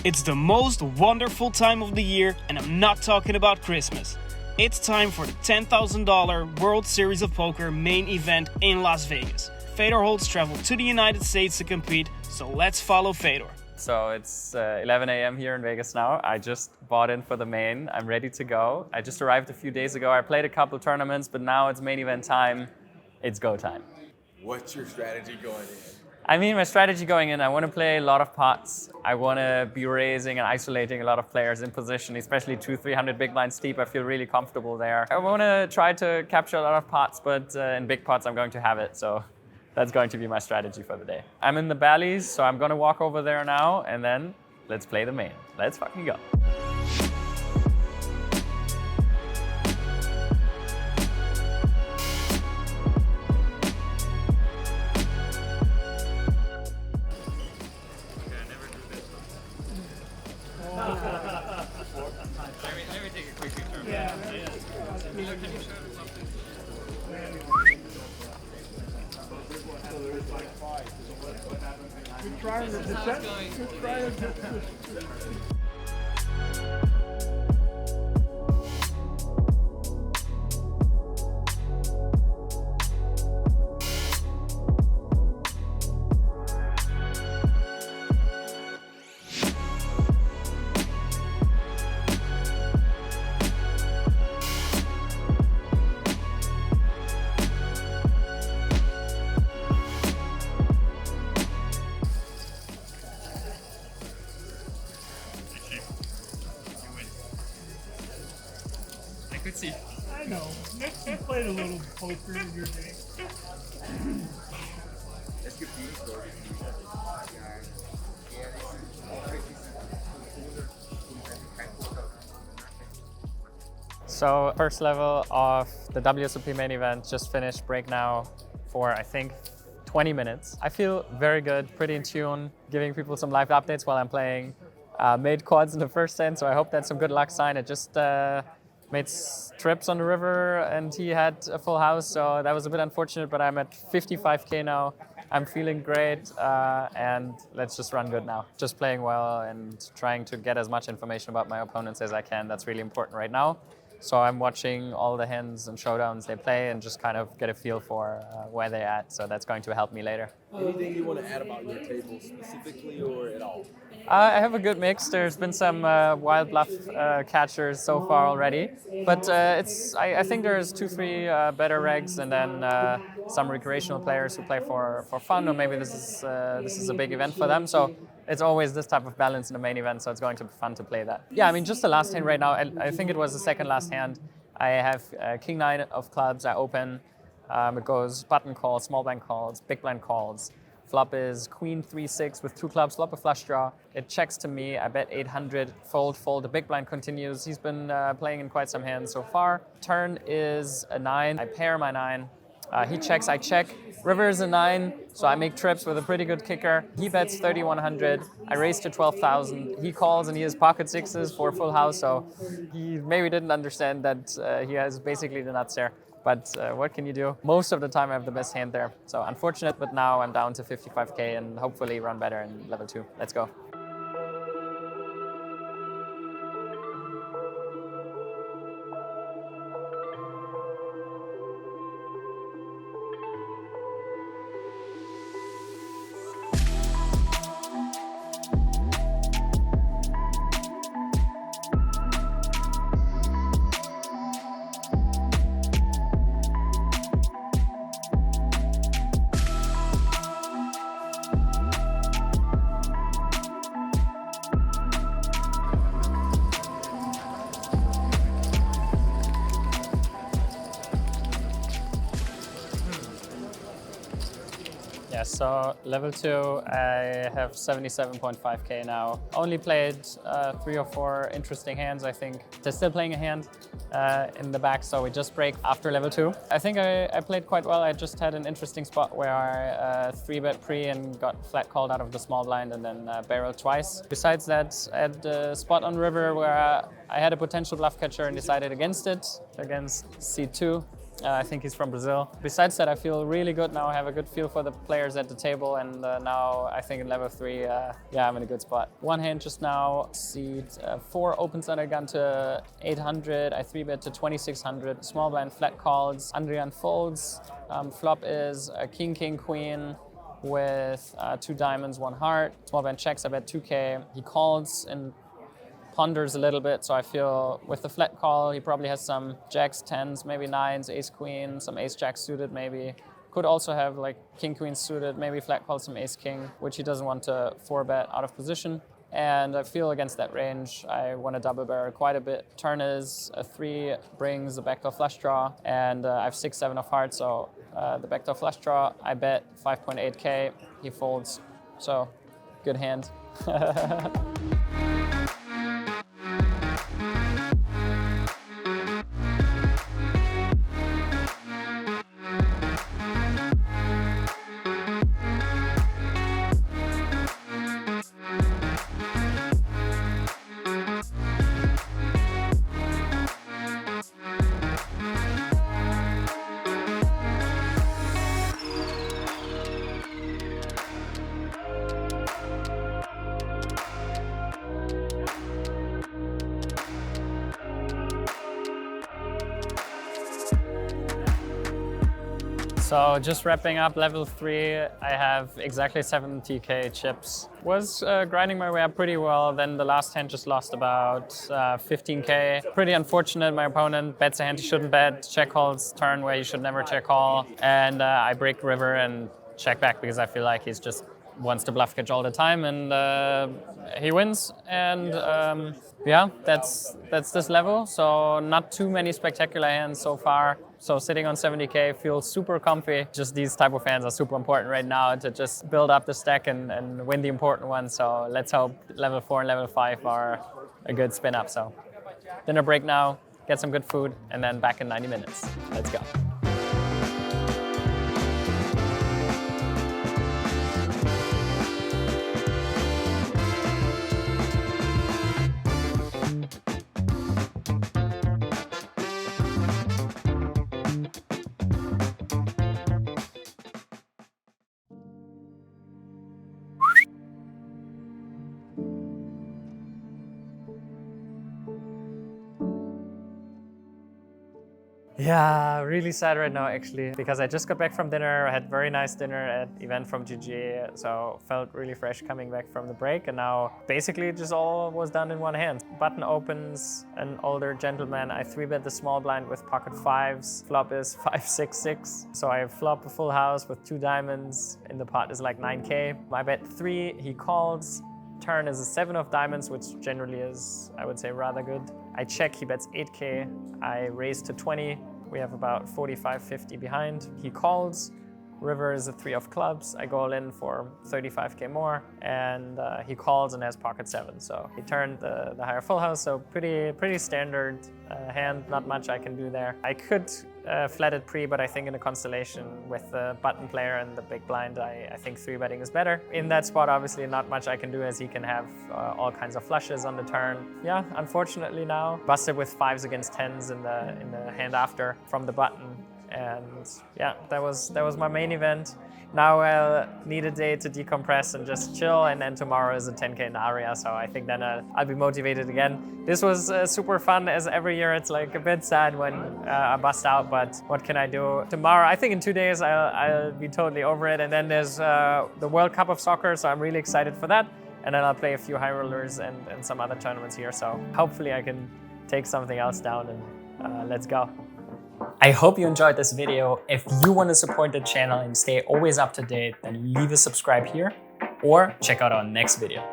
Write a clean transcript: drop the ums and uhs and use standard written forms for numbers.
It's the most wonderful time of the year, and I'm not talking about Christmas. It's time for the $10,000 World Series of Poker main event in Las Vegas. Fedor Holz traveled to the United States to compete, so let's follow Fedor. So it's 11 a.m. here in Vegas now. I just bought in for the main. I'm ready to go. I just arrived a few days ago. I played a couple tournaments, but now it's main event time. It's go time. What's your strategy going in? I mean, my strategy going in, I want to play a lot of pots. I want to be raising and isolating a lot of players in position, especially 200-300 big blinds deep. I feel really comfortable there. I want to try to capture a lot of pots, but in big pots, I'm going to have it. So that's going to be my strategy for the day. I'm in the Bally's, so I'm going to walk over there now, and then let's play the main. Let's fucking go. Let me take a quick picture. Yeah. Can you show us something? Good try to detect. Good try to detect. I could see. I know. You played a little poker in your day. So first level of the WSOP main event just finished, break now for I think 20 minutes. I feel very good, pretty in tune, giving people some live updates while I'm playing. Made quads in the first hand, so I hope that's some good luck sign. It just made trips on the river and he had a full house, so that was a bit unfortunate, but I'm at 55K now. I'm feeling great and let's just run good now. Just playing well and trying to get as much information about my opponents as I can. That's really important right now. So I'm watching all the hands and showdowns they play and just kind of get a feel for where they're at. So that's going to help me later. Anything you want to add about your table specifically or at all? I have a good mix. There's been some wild bluff catchers so far already, but I think there's 2-3 better regs, and then some recreational players who play for fun, or maybe this is a big event for them. So it's always this type of balance in the main event. So it's going to be fun to play that. Yeah, I mean, just the last hand right now. I think it was the second last hand. I have King 9 of clubs. I open. It goes button calls, small blind calls, big blind calls. Flop is Queen 3-6 with 2 clubs, flop a flush draw. It checks to me, I bet 800, fold, the big blind continues. He's been playing in quite some hands so far. Turn is a 9, I pair my 9. He checks, I check. River is a 9, so I make trips with a pretty good kicker. He bets 3,100, I raise to 12,000. He calls and he has pocket sixes for a full house, so he maybe didn't understand that he has basically the nuts there. But what can you do? Most of the time I have the best hand there. So unfortunate, but now I'm down to 55K and hopefully run better in level 2. Let's go. Yeah, so level 2, I have 77.5K now. Only played 3 or 4 interesting hands, I think. They're still playing a hand in the back, so we just break after level 2. I think I played quite well. I just had an interesting spot where I 3-bet pre and got flat called out of the small blind and then barreled twice. Besides that, I had a spot on river where I had a potential bluff catcher and decided against it, against C2. I think he's from Brazil. Besides that, I feel really good now. I have a good feel for the players at the table, and now I think in level 3, yeah, I'm in a good spot. One hand just now, seat 4 opens under gun to 800. I 3-bet to 2600. Small blind flat calls. Adrian folds. Flop is a king, king, queen with 2 diamonds, 1 heart. Small blind checks, I bet 2K. He calls and ponders a little bit, so I feel with the flat call, he probably has some jacks, 10s, maybe 9s, ace queen, some ace jack suited maybe. Could also have like king queen suited, maybe flat call some ace king, which he doesn't want to 4-bet out of position. And I feel against that range, I want to double barrel quite a bit. Turn is a 3, brings the backdoor flush draw, and I have 6, 7 of hearts, so the backdoor flush draw, I bet 5.8K, he folds, so good hand. So just wrapping up level 3, I have exactly 70K chips. Was grinding my way up pretty well, then the last hand just lost about 15K. Pretty unfortunate, my opponent bets a hand he shouldn't bet, check calls turn where he should never check call, and I break river and check back because I feel like he's just wants to bluff catch all the time, and he wins. And yeah, that's this level. So not too many spectacular hands so far. So sitting on 70K feels super comfy. Just these type of hands are super important right now to just build up the stack and win the important ones. So let's hope level 4 and level 5 are a good spin up. So dinner break now, get some good food, and then back in 90 minutes. Let's go. Yeah, really sad right now actually, because I just got back from dinner. I had very nice dinner at event from GG, so felt really fresh coming back from the break, and now basically just all was done in one hand. Button opens, an older gentleman. I 3-bet the small blind with pocket 5s. Flop is 5-6-6. So I flop a full house with 2 diamonds. In the pot is like 9K. I bet 3, he calls. Turn is a 7 of diamonds, which generally is, I would say, rather good. I check, he bets 8K. I raise to 20. We have about 45, 50 behind. He calls. River is a 3 of clubs. I go all in for 35K more, and he calls and has pocket 7. So he turned the higher full house, so pretty standard hand, not much I can do there. I could flat it pre, but I think in a constellation with the button player and the big blind, I think 3-betting is better. In that spot, obviously not much I can do, as he can have all kinds of flushes on the turn. Yeah, unfortunately now, busted with 5s against 10s in the hand after from the button. And yeah, that was my main event. Now I'll need a day to decompress and just chill, and then tomorrow is a 10K in Aria, so I think then I'll be motivated again. This was super fun, as every year it's like a bit sad when I bust out, but what can I do? Tomorrow, I think in 2 days I'll be totally over it, and then there's the World Cup of Soccer, so I'm really excited for that. And then I'll play a few high rollers and some other tournaments here, so hopefully I can take something else down, and let's go. I hope you enjoyed this video. If you want to support the channel and stay always up to date, then leave a subscribe here or check out our next video.